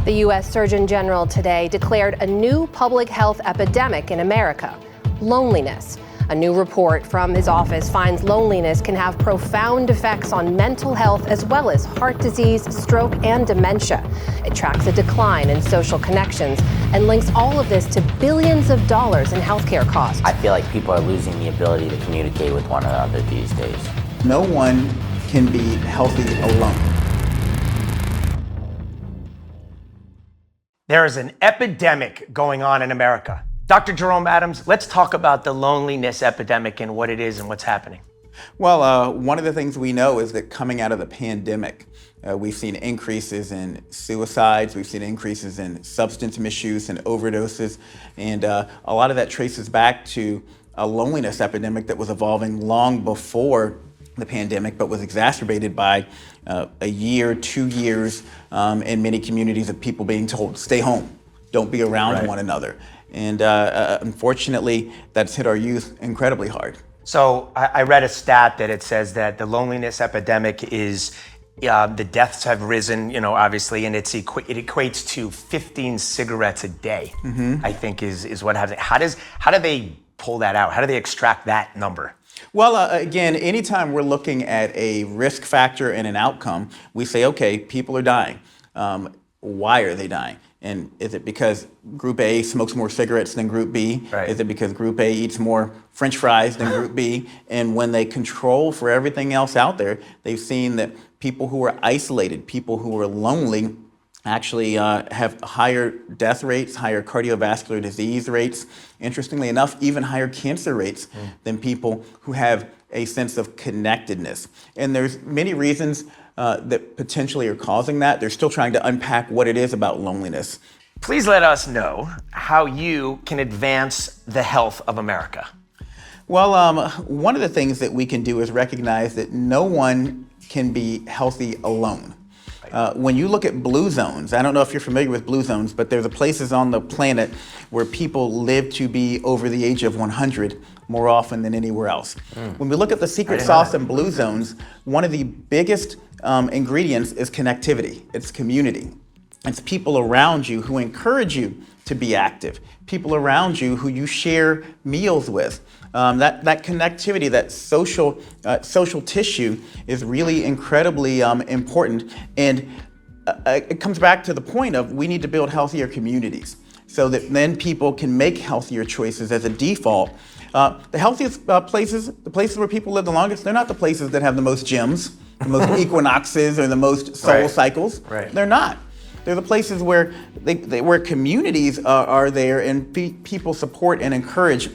The U.S. Surgeon General today declared a new public health epidemic in America: loneliness. A new report from his office finds loneliness can have profound effects on mental health as well as heart disease, stroke, and dementia. It tracks a decline in social connections and links all of this to billions of dollars in healthcare costs. I feel like people are losing the ability to communicate with one another these days. No one can be healthy alone. There is an epidemic going on in America. Dr. Jerome Adams, let's talk about the loneliness epidemic and what it is and what's happening. Well, one of the things we know is that coming out of the pandemic, we've seen increases in suicides, we've seen increases in substance misuse and overdoses, and a lot of that traces back to a loneliness epidemic that was evolving long before the pandemic, but was exacerbated by a year, 2 years in many communities of people being told, stay home, don't be around one another. And unfortunately, that's hit our youth incredibly hard. So I read a stat that it says that the loneliness epidemic is, the deaths have risen, obviously, and it equates to 15 cigarettes a day, I think is what happens. How do they pull that out? How do they extract that number? Well, again, anytime we're looking at a risk factor and an outcome, we say, okay, people are dying. Why are they dying? And is it because Group A smokes more cigarettes than Group B? Right. Is it because Group A eats more French fries than Group B? And when they control for everything else out there, they've seen that people who are isolated, people who are lonely, actually have higher death rates, higher cardiovascular disease rates, interestingly enough, even higher cancer rates than people who have a sense of connectedness. And there's many reasons that potentially are causing that. They're still trying to unpack what it is about loneliness. Please let us know how you can advance the health of America. Well, one of the things that we can do is recognize that no one can be healthy alone. When you look at blue zones, I don't know if you're familiar with blue zones, but there's places on the planet where people live to be over the age of 100 more often than anywhere else. When we look at the secret sauce in blue zones, one of the biggest ingredients is connectivity. It's community. It's people around you who encourage you to be active, people around you who you share meals with. That connectivity, that social tissue is really incredibly important. And it comes back to the point of we need to build healthier communities so that then people can make healthier choices as a default. The healthiest places, the places where people live the longest, they're not the places that have the most gyms, the most equinoxes, or the most solar cycles. They're not. They're the places where where communities are there and people support and encourage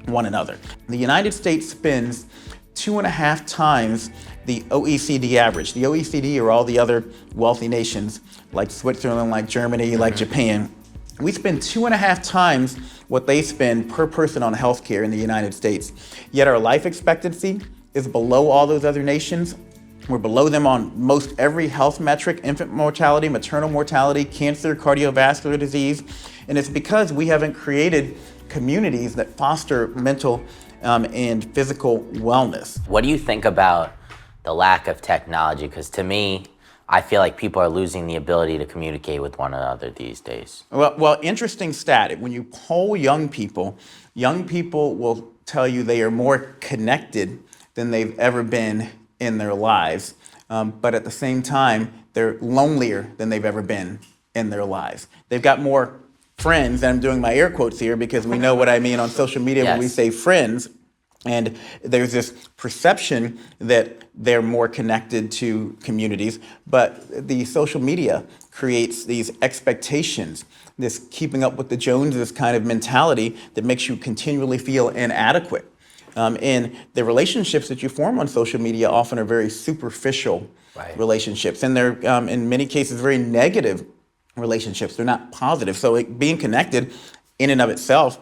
one another. The United States spends 2.5 times the OECD average. The OECD are all the other wealthy nations like Switzerland, like Germany, like Japan. We spend 2.5 times what they spend per person on healthcare in the United States. Yet our life expectancy is below all those other nations. We're below them on most every health metric: infant mortality, maternal mortality, cancer, cardiovascular disease. And it's because we haven't created communities that foster mental and physical wellness. What do you think about the lack of technology? Because to me, I feel like people are losing the ability to communicate with one another these days. Well, interesting stat. When you poll young people will tell you they are more connected than they've ever been in their lives. But at the same time, they're lonelier than they've ever been in their lives. They've got more friends, and I'm doing my air quotes here because we know what I mean on social media when we say friends. And there's this perception that they're more connected to communities, but the social media creates these expectations, this keeping up with the Joneses kind of mentality that makes you continually feel inadequate. And the relationships that you form on social media often are very superficial relationships, and they're in many cases very negative relationships. They're not positive. So being connected in and of itself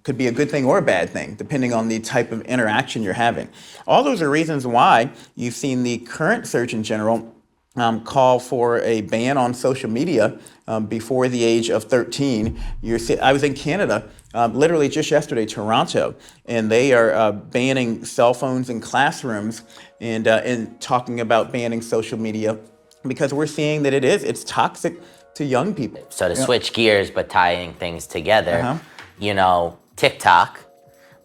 could be a good thing or a bad thing, depending on the type of interaction you're having. All those are reasons why you've seen the current Surgeon General call for a ban on social media before the age of 13. I was in Canada literally just yesterday, Toronto, and they are banning cell phones in classrooms and talking about banning social media because we're seeing that it's toxic to young people. So to switch gears, but tying things together, you know, TikTok,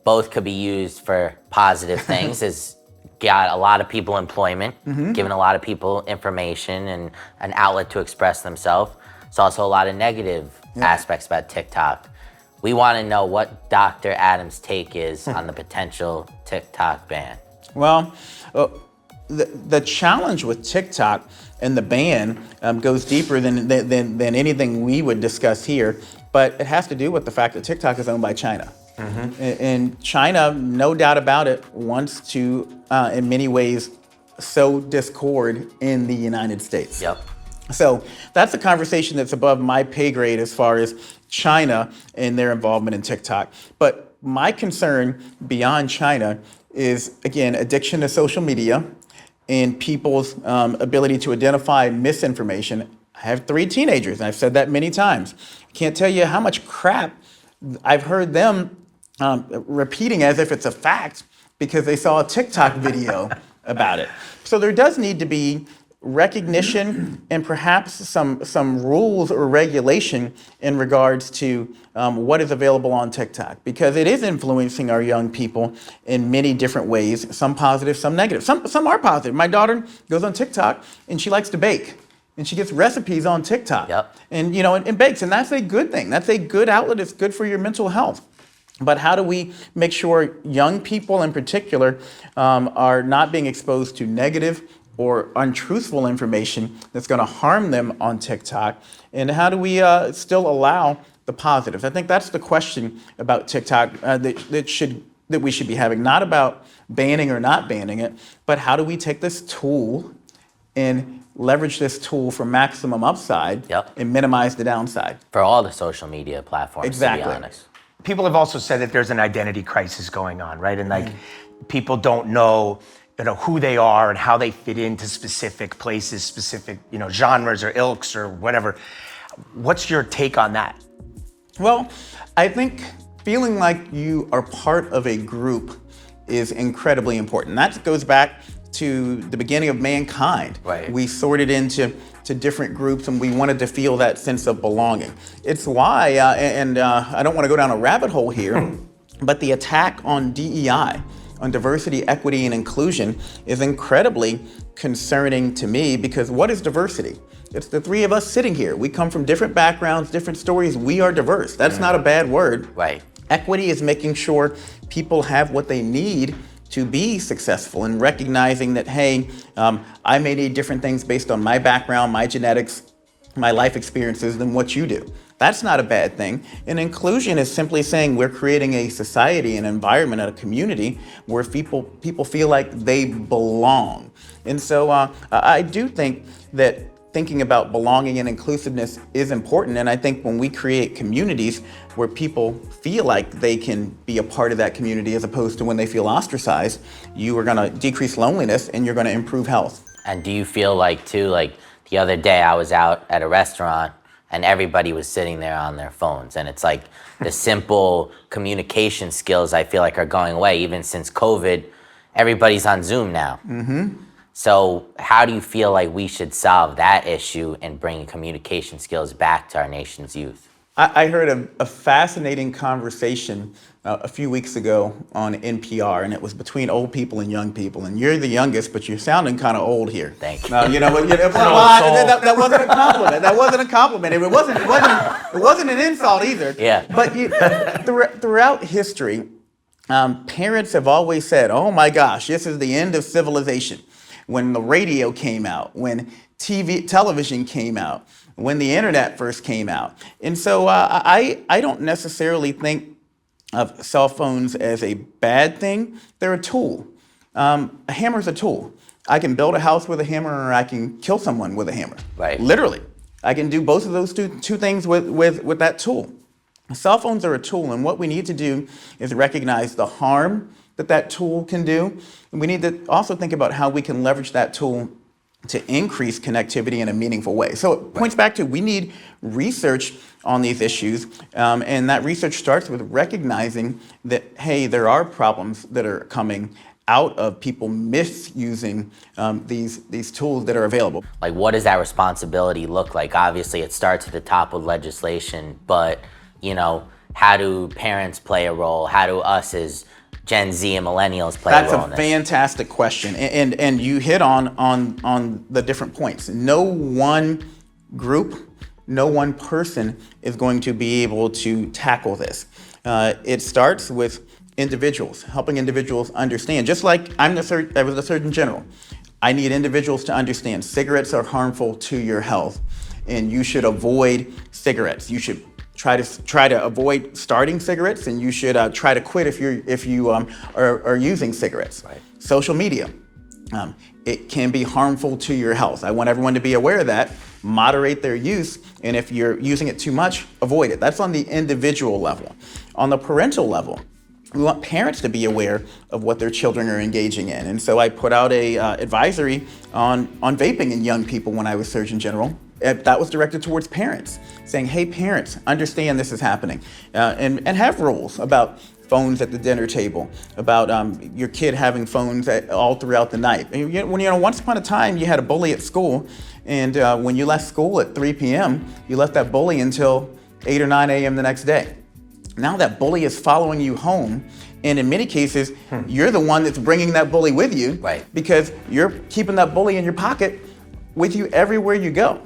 both could be used for positive things. It's got a lot of people employment, giving a lot of people information and an outlet to express themselves. It's also a lot of negative aspects about TikTok. We want to know what Dr. Adams' take is on the potential TikTok ban. Well, the challenge with TikTok and the ban goes deeper than anything we would discuss here, but it has to do with the fact that TikTok is owned by China. And China, no doubt about it, wants to, in many ways, sow discord in the United States. Yep. So that's a conversation that's above my pay grade as far as China and their involvement in TikTok. But my concern beyond China is, again, addiction to social media and people's ability to identify misinformation. I have 3 teenagers, and I've said that many times. I can't tell you how much crap I've heard them repeating as if it's a fact because they saw a TikTok video about it. So there does need to be recognition and perhaps some rules or regulation in regards to what is available on TikTok, because it is influencing our young people in many different ways, some positive, some negative. Some are positive. My daughter goes on TikTok and she likes to bake. And she gets recipes on TikTok and, you know, and bakes. And that's a good thing. That's a good outlet. It's good for your mental health. But how do we make sure young people in particular are not being exposed to negative or untruthful information that's going to harm them on TikTok? And how do we still allow the positives? I think that's the question about TikTok that we should be having, not about banning or not banning it, but how do we take this tool and leverage this tool for maximum upside and minimize the downside. For all the social media platforms, to be honest. People have also said that there's an identity crisis going on, right? And like people don't know, who they are and how they fit into specific places, specific, genres or ilks or whatever. What's your take on that? Well, I think feeling like you are part of a group is incredibly important. That goes back to the beginning of mankind. Right. We sorted into different groups and we wanted to feel that sense of belonging. It's why, I don't want to go down a rabbit hole here, but the attack on DEI, on diversity, equity, and inclusion is incredibly concerning to me, because what is diversity? It's the 3 of us sitting here. We come from different backgrounds, different stories. We are diverse. That's not a bad word. Right. Equity is making sure people have what they need to be successful, and recognizing that, hey, I may need different things based on my background, my genetics, my life experiences than what you do. That's not a bad thing. And inclusion is simply saying we're creating a society, an environment, a community where people feel like they belong. And so I do think that thinking about belonging and inclusiveness is important. And I think when we create communities where people feel like they can be a part of that community as opposed to when they feel ostracized, you are going to decrease loneliness and you're going to improve health. And do you feel like, too, like the other day I was out at a restaurant and everybody was sitting there on their phones, and it's like the simple communication skills I feel like are going away. Even since COVID, everybody's on Zoom now. So how do you feel like we should solve that issue and bring communication skills back to our nation's youth? I heard a fascinating conversation a few weeks ago on NPR, and it was between old people and young people. And you're the youngest, but you're sounding kind of old here. Thank you. That wasn't a compliment. That wasn't a compliment. It wasn't an insult either. Yeah. But throughout history, parents have always said, "Oh my gosh, this is the end of civilization." When the radio came out, when television came out, when the internet first came out. And so I don't necessarily think of cell phones as a bad thing. They're a tool. A hammer's a tool. I can build a house with a hammer, or I can kill someone with a hammer. Right. Literally. I can do both of those two things with that tool. Cell phones are a tool, and what we need to do is recognize the harm that tool can do. And we need to also think about how we can leverage that tool to increase connectivity in a meaningful way. So it points back to, we need research on these issues, and that research starts with recognizing that, hey, there are problems that are coming out of people misusing these tools that are available. Like, what does that responsibility look like? Obviously, it starts at the top with legislation, but, how do parents play a role? How do us as Gen Z and millennials play a role in this? That's a fantastic question, and you hit on the different points. No one group, no one person is going to be able to tackle this. It starts with individuals, helping individuals understand. Just like I was the Surgeon General, I need individuals to understand cigarettes are harmful to your health, and you should avoid cigarettes. You should try to avoid starting cigarettes, and you should try to quit if you are using cigarettes. Right. Social media, it can be harmful to your health. I want everyone to be aware of that. Moderate their use, and if you're using it too much, avoid it. That's on the individual level. On the parental level, we want parents to be aware of what their children are engaging in. And so I put out a advisory on vaping in young people when I was Surgeon General. That was directed towards parents, saying, hey, parents, understand this is happening. And have rules about phones at the dinner table, about your kid having phones all throughout the night. Once upon a time, you had a bully at school, and when you left school at 3 p.m., you left that bully until 8 or 9 a.m. the next day. Now that bully is following you home, and in many cases, you're the one that's bringing that bully with you, right? Because you're keeping that bully in your pocket with you everywhere you go.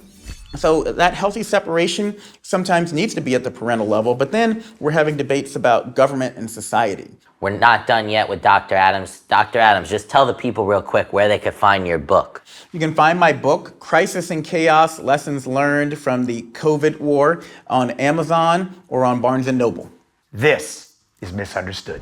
So that healthy separation sometimes needs to be at the parental level, but then we're having debates about government and society. We're not done yet with Dr. Adams. Dr. Adams, just tell the people real quick where they could find your book. You can find my book, Crisis and Chaos, Lessons Learned from the COVID War, on Amazon or on Barnes & Noble. This is Misunderstood.